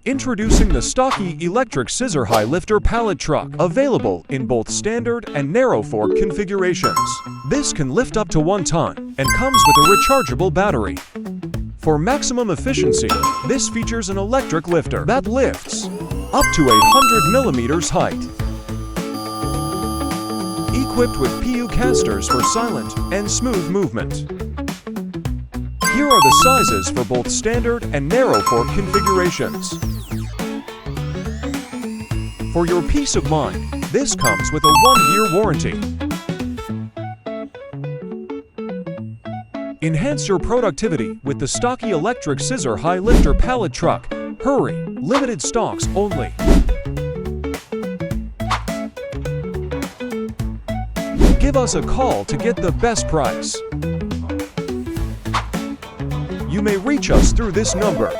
Introducing the Stocky electric scissor high lifter pallet truck, available in both standard and narrow fork configurations. This can lift up to 1 ton and comes with a rechargeable battery. For maximum efficiency, this features an electric lifter that lifts up to 100 millimeters height. Equipped with PU castors for silent and smooth movement. Here are the sizes for both standard and narrow fork configurations. For your peace of mind, this comes with a 1-year warranty. Enhance your productivity with the Stocky electric scissor high lifter pallet truck. Hurry, limited stocks only. Give us a call to get the best price. You may reach us through this number.